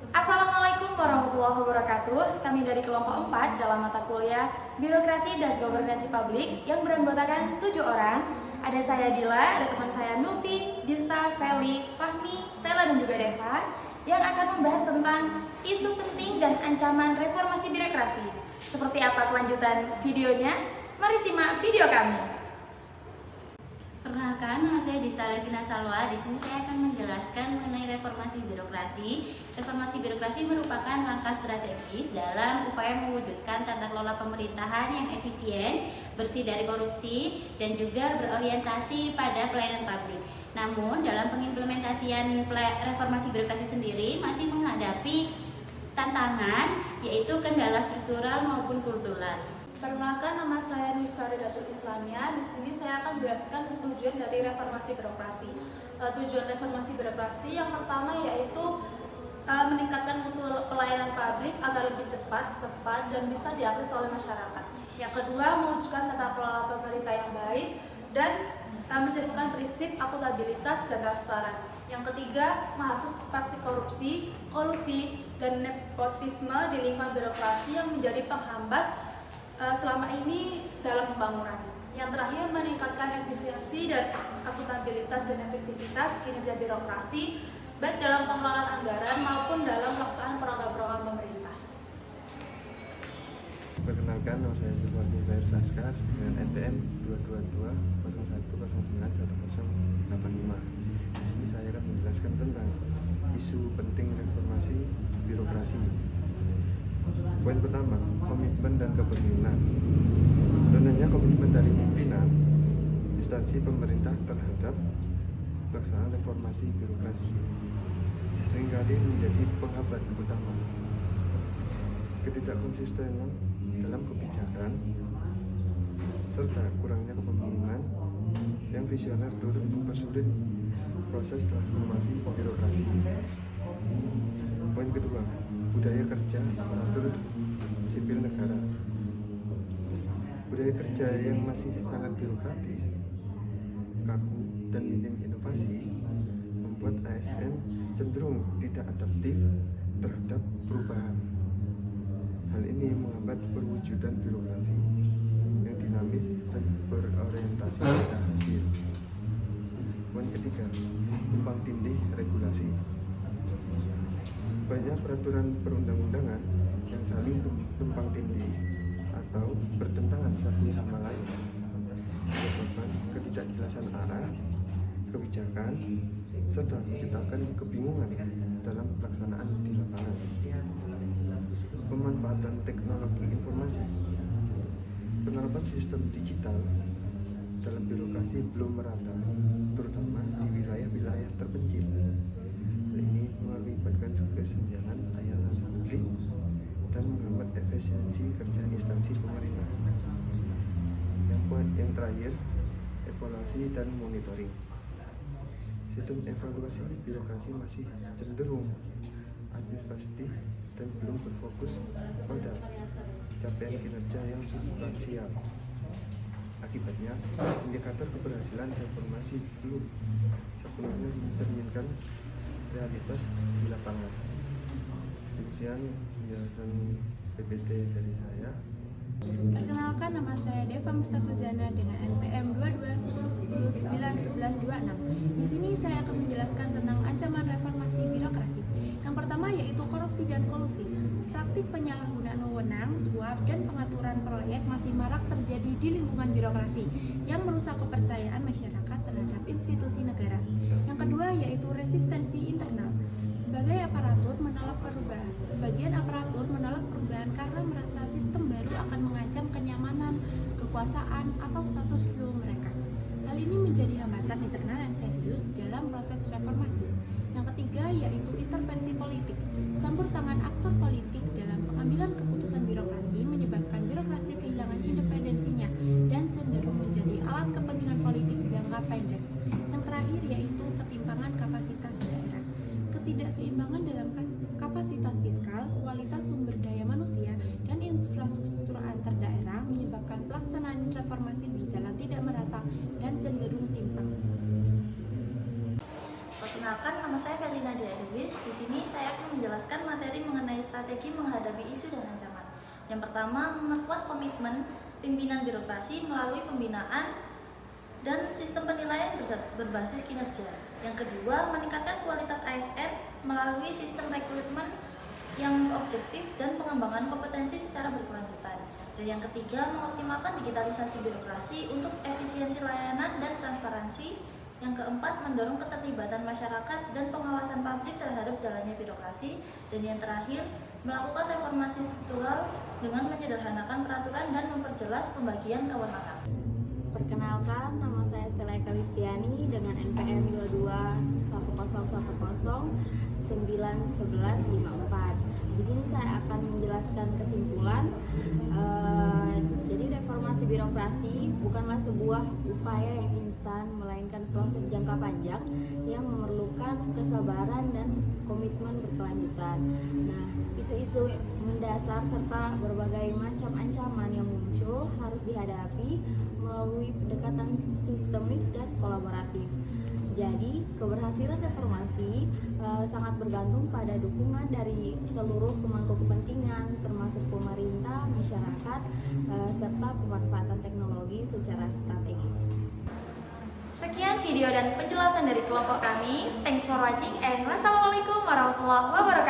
Assalamualaikum warahmatullahi wabarakatuh. Kami dari kelompok 4 dalam mata kuliah Birokrasi dan Governansi Publik yang beranggotakan 7 orang. Ada saya Dila, ada teman saya Nufi, Dista, Feli, Fahmi, Stella, dan juga Deva yang akan membahas tentang isu penting dan ancaman reformasi birokrasi. Seperti apa kelanjutan videonya? Mari simak video kami. Perkenalkan, nama saya Dista Levina Salwa. Di sini saya akan menjelaskan mengenai reformasi birokrasi. Reformasi birokrasi merupakan langkah strategis dalam upaya mewujudkan tata kelola pemerintahan yang efisien, bersih dari korupsi, dan juga berorientasi pada pelayanan publik. Namun, dalam pengimplementasian reformasi birokrasi sendiri masih menghadapi tantangan, yaitu kendala struktural maupun kultural. Perkenalkan, nama saya Nifaridatul Islamia. Di sini saya akan menjelaskan tujuan dari reformasi birokrasi. Tujuan reformasi birokrasi yang pertama yaitu meningkatkan mutu pelayanan publik agar lebih cepat, tepat, dan bisa diakses oleh masyarakat. Yang kedua, mewujudkan tata kelola pemerintah yang baik dan mencerminkan prinsip akuntabilitas dan transparan. Yang ketiga, menghapus praktik korupsi, kolusi, dan nepotisme di lingkungan birokrasi yang menjadi penghambat selama ini dalam pembangunan. Yang terakhir, meningkatkan efisiensi dan akuntabilitas dan efektivitas kinerja birokrasi baik dalam pengelolaan anggaran maupun dalam pelaksanaan program-program pemerintah. Perkenalkan, nama saya Zulfandi Bair Saskar dengan NPM 222 01091085. Di sini saya akan menjelaskan tentang isu penting reformasi birokrasi. Poin pertama, komitmen dan kepemimpinan. Sebenarnya komitmen dari pimpinan instansi pemerintah terhadap pelaksanaan reformasi birokrasi seringkali menjadi penghambat utama. Ketidakkonsistenan dalam kebijakan serta kurangnya kepemimpinan yang visioner turut mempersulit proses transformasi birokrasi. Poin kedua, budaya kerja aparatur sipil negara. Budaya kerja yang masih sangat birokratis, kaku, dan minim inovasi membuat ASN cenderung tidak adaptif terhadap perubahan. Hal ini menghambat perwujudan birokrasi yang dinamis dan berorientasi pada hasil. Poin ketiga, tumpang tindih regulasi. Banyak peraturan perundang-undangan yang saling tumpang tindih atau bertentangan satu sama lain, menyebabkan ketidakjelasan arah kebijakan serta menciptakan kebingungan dalam pelaksanaan di lapangan. Pemanfaatan teknologi informasi. Penerapan sistem digital dalam birokrasi belum merata, terutama di wilayah-wilayah terpencil. Ini mengakibatkan kesenjangan layanan publik dan menghambat efisiensi kerja instansi pemerintah. Yang terakhir, evaluasi dan monitoring. Sistem evaluasi birokrasi masih cenderung administratif dan belum berfokus pada capaian kinerja yang substansial. Akibatnya, indikator keberhasilan reformasi belum sepenuhnya mencerminkan realitas di lapangan. Demikian penjelasan PPT dari saya. Perkenalkan, nama saya Deva Mustafazana dengan NPM 221010911126. Di sini saya akan menjelaskan tentang ancaman reformasi birokrasi. Yang pertama yaitu korupsi dan kolusi. Praktik penyalahgunaan wewenang, suap, dan pengaturan proyek masih marak terjadi di lingkungan birokrasi yang merusak kepercayaan masyarakat terhadap institusi negara. Yang kedua yaitu resistensi internal. Sebagian aparatur menolak perubahan karena merasa sistem baru akan mengancam kenyamanan, kekuasaan, atau status quo mereka. Hal ini menjadi hambatan internal yang serius dalam proses reformasi. Yang ketiga yaitu intervensi politik. Campur tangan aktor politik dalam pengambilan keputusan birokrasi menyebabkan birokrasi kehilangan independensinya dan cenderung menjadi alat kepentingan politik jangka pendek. Yang terakhir yaitu ketimpangan kapasitas daerah. Ketidakseimbangan dalam kapasitas fiskal, kualitas sumber daya manusia, dan infrastruktur antar daerah menyebabkan pelaksanaan reformasi berjalan tidak merata dan cenderung timpang. Perkenalkan, nama saya Felina Diadewis. Di sini saya akan menjelaskan materi mengenai strategi menghadapi isu dan ancaman. Yang pertama, memperkuat komitmen pimpinan birokrasi melalui pembinaan dan sistem penilaian berbasis kinerja. Yang kedua, meningkatkan kualitas ASN melalui sistem rekrutmen yang objektif dan pengembangan kompetensi secara berkelanjutan. Dan yang ketiga, mengoptimalkan digitalisasi birokrasi untuk efisiensi layanan dan transparansi. Yang keempat, mendorong keterlibatan masyarakat dan pengawasan publik terhadap jalannya birokrasi. Dan yang terakhir, melakukan reformasi struktural dengan menyederhanakan peraturan dan memperjelas pembagian kewenangan. Perkenalkan, nama saya Stella Ekalistiani dengan NPM 221010911154. Di sini saya akan menjelaskan kesimpulan. Jadi reformasi birokrasi bukanlah sebuah upaya yang instan, melainkan proses jangka panjang yang memerlukan kesabaran dan komitmen berkelanjutan. Nah, isu-isu mendasar serta berbagai macam ancaman yang muncul harus dihadapi melalui pendekatan sistemik dan kolaboratif. Jadi, keberhasilan reformasi sangat bergantung pada dukungan dari seluruh pemangku kepentingan, termasuk pemerintah, masyarakat, serta pemanfaatan teknologi secara strategis. Sekian video dan penjelasan dari kelompok kami. Thanks for watching and wassalamualaikum warahmatullahi wabarakatuh.